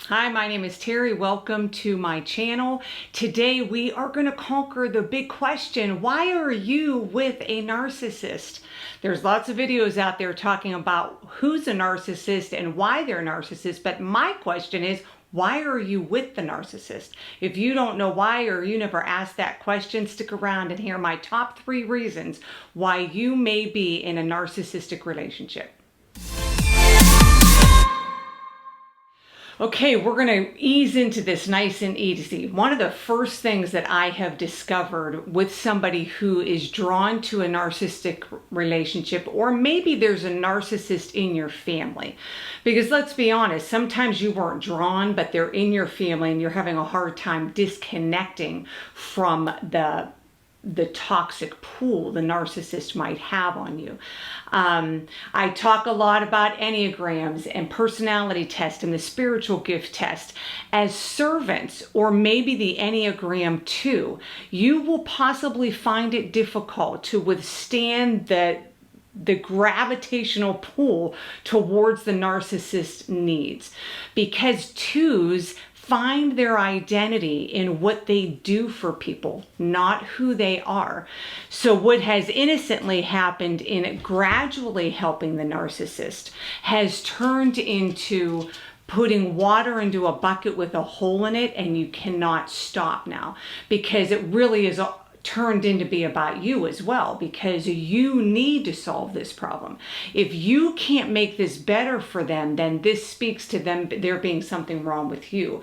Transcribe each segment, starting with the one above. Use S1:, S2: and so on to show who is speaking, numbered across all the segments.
S1: Hi, my name is Teri. Welcome to my channel. Today we are going to conquer the big question, why are you with a narcissist? There's lots of videos out there talking about who's a narcissist and why they're a narcissist, but my question is, why are you with the narcissist? If you don't know why, or you never asked that question, stick around and hear my top 3 reasons why you may be in a narcissistic relationship. Okay, we're going to ease into this nice and easy. One of the first things that I have discovered with somebody who is drawn to a narcissistic relationship, or maybe there's a narcissist in your family, because let's be honest, sometimes you weren't drawn, but they're in your family and you're having a hard time disconnecting from the toxic pull the narcissist might have on you. I talk a lot about Enneagrams and personality test and the spiritual gift test as servants, or maybe the Enneagram 2. You will possibly find it difficult to withstand the gravitational pull towards the narcissist needs, because 2s find their identity in what they do for people, not who they are. So what has innocently happened in gradually helping the narcissist has turned into putting water into a bucket with a hole in it, and you cannot stop now, because it really is turned into be about you as well, because you need to solve this problem. If you can't make this better for them, then this speaks to them there being something wrong with you.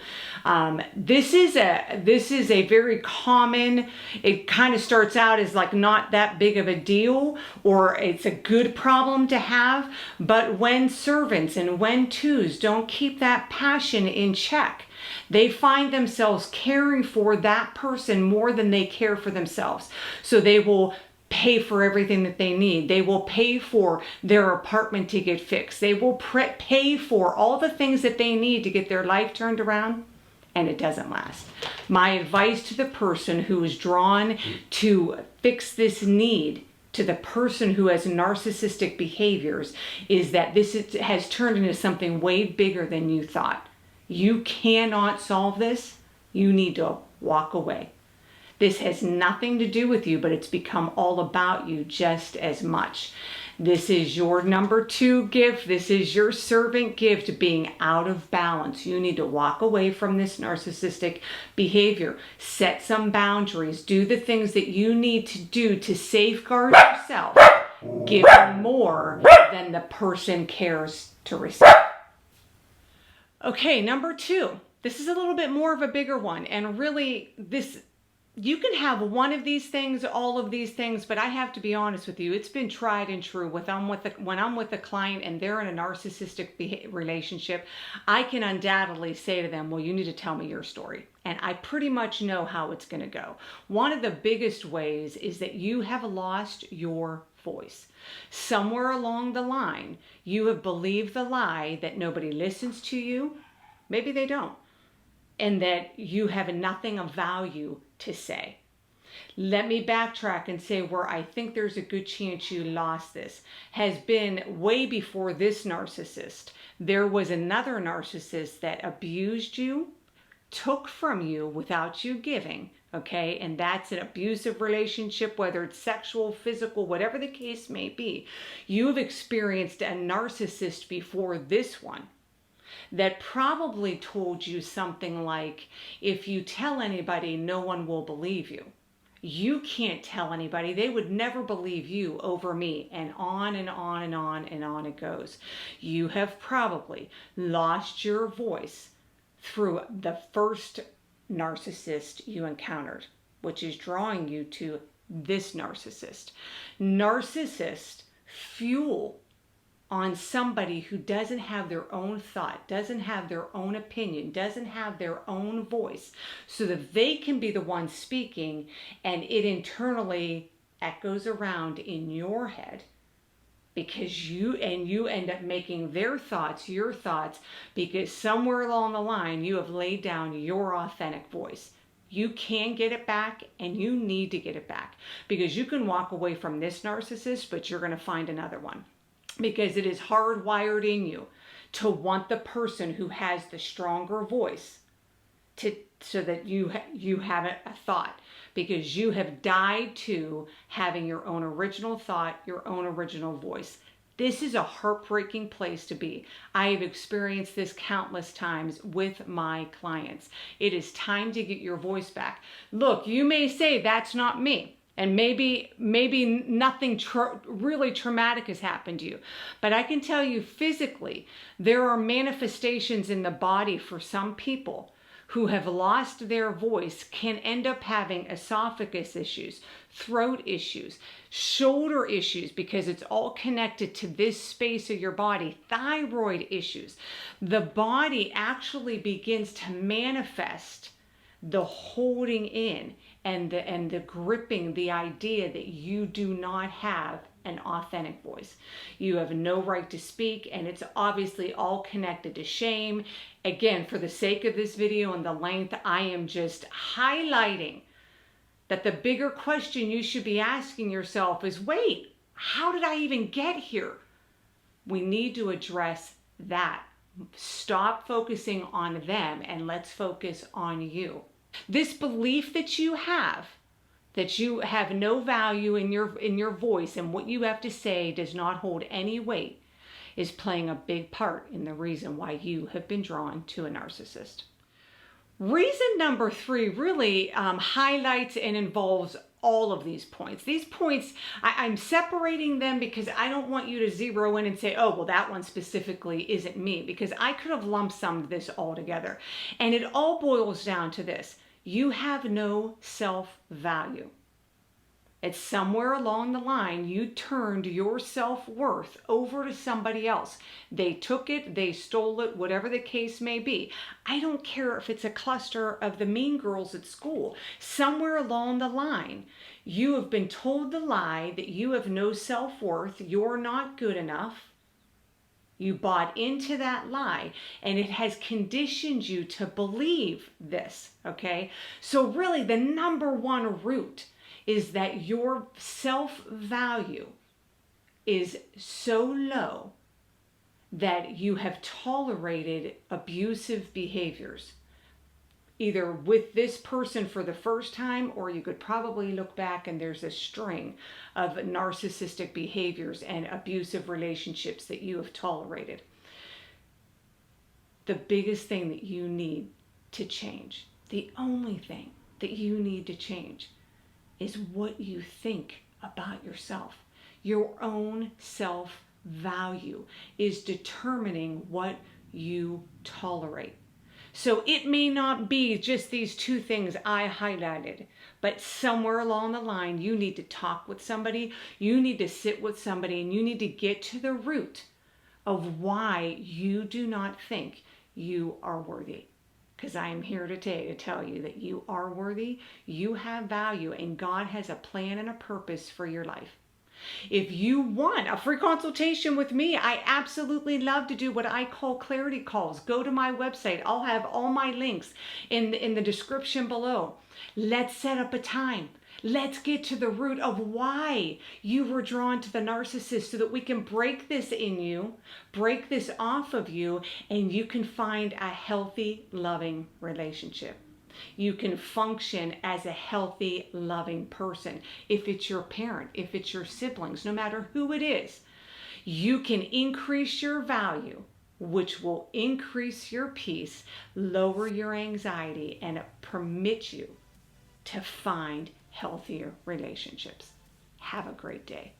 S1: This is a very common, it kind of starts out as like not that big of a deal, or it's a good problem to have, but when servants and when 2s don't keep that passion in check, they find themselves caring for that person more than they care for themselves. So they will pay for everything that they need. They will pay for their apartment to get fixed. They will pay for all the things that they need to get their life turned around, and it doesn't last. My advice to the person who is drawn to fix this need, to the person who has narcissistic behaviors, is that this has turned into something way bigger than you thought. You cannot solve this. You need to walk away. This has nothing to do with you, but it's become all about you just as much. This is your number 2 gift. This is your servant gift, being out of balance. You need to walk away from this narcissistic behavior. Set some boundaries. Do the things that you need to do to safeguard yourself. Give more than the person cares to receive. Okay, number 2. This is a little bit more of a bigger one, and really you can have one of these things, all of these things, but I have to be honest with you, it's been tried and true. When I'm with a client and they're in a narcissistic relationship, I can undoubtedly say to them, well, you need to tell me your story. And I pretty much know how it's going to go. One of the biggest ways is that you have lost your voice. Somewhere along the line, you have believed the lie that nobody listens to you. Maybe they don't. And that you have nothing of value to say. Let me backtrack and say where I think there's a good chance you lost this has been way before this narcissist. There was another narcissist that abused you, took from you without you giving, okay? And that's an abusive relationship, whether it's sexual, physical, whatever the case may be. You've experienced a narcissist before this one that probably told you something like, if you tell anybody, no one will believe you. You can't tell anybody. They would never believe you over me, and on and on and on and on it goes. You have probably lost your voice through the first narcissist you encountered, which is drawing you to this narcissist. Narcissists fuel on somebody who doesn't have their own thought, doesn't have their own opinion, doesn't have their own voice, so that they can be the one speaking, and it internally echoes around in your head, because you end up making their thoughts your thoughts, because somewhere along the line you have laid down your authentic voice. You can get it back, and you need to get it back, because you can walk away from this narcissist, but you're going to find another one, because it is hardwired in you to want the person who has the stronger voice so that you have a thought, because you have died to having your own original thought, your own original voice. This is a heartbreaking place to be. I have experienced this countless times with my clients. It is time to get your voice back. Look, you may say that's not me. And maybe nothing really traumatic has happened to you. But I can tell you physically, there are manifestations in the body for some people who have lost their voice, can end up having esophagus issues, throat issues, shoulder issues, because it's all connected to this space of your body, thyroid issues. The body actually begins to manifest the holding in and the gripping, the idea that you do not have an authentic voice. You have no right to speak, and it's obviously all connected to shame. Again, for the sake of this video and the length, I am just highlighting that the bigger question you should be asking yourself is, wait, how did I even get here? We need to address that. Stop focusing on them and let's focus on you. This belief that you have no value in your voice and what you have to say does not hold any weight is playing a big part in the reason why you have been drawn to a narcissist. Reason number 3 really highlights and involves all of these points. These points, I'm separating them because I don't want you to zero in and say, oh, well, that one specifically isn't me, because I could have lumped some of this all together. And it all boils down to this. You have no self-value. It's somewhere along the line you turned your self-worth over to somebody else. They took it, they stole it, whatever the case may be. I don't care if it's a cluster of the mean girls at school. Somewhere along the line, you have been told the lie that you have no self-worth, you're not good enough. You bought into that lie, and it has conditioned you to believe this, okay? So really, the number one root is that your self-value is so low that you have tolerated abusive behaviors, either with this person for the first time, or you could probably look back and there's a string of narcissistic behaviors and abusive relationships that you have tolerated. The biggest thing that you need to change, the only thing that you need to change, is what you think about yourself. Your own self-value is determining what you tolerate. So it may not be just these 2 things I highlighted, but somewhere along the line, you need to talk with somebody, you need to sit with somebody, and you need to get to the root of why you do not think you are worthy. Because I am here today to tell you that you are worthy, you have value, and God has a plan and a purpose for your life. If you want a free consultation with me, I absolutely love to do what I call clarity calls. Go to my website. I'll have all my links in the description below. Let's set up a time. Let's get to the root of why you were drawn to the narcissist so that we can break this in you, break this off of you, and you can find a healthy, loving relationship. You can function as a healthy, loving person. If it's your parent, if it's your siblings, no matter who it is, you can increase your value, which will increase your peace, lower your anxiety, and permit you to find healthier relationships. Have a great day.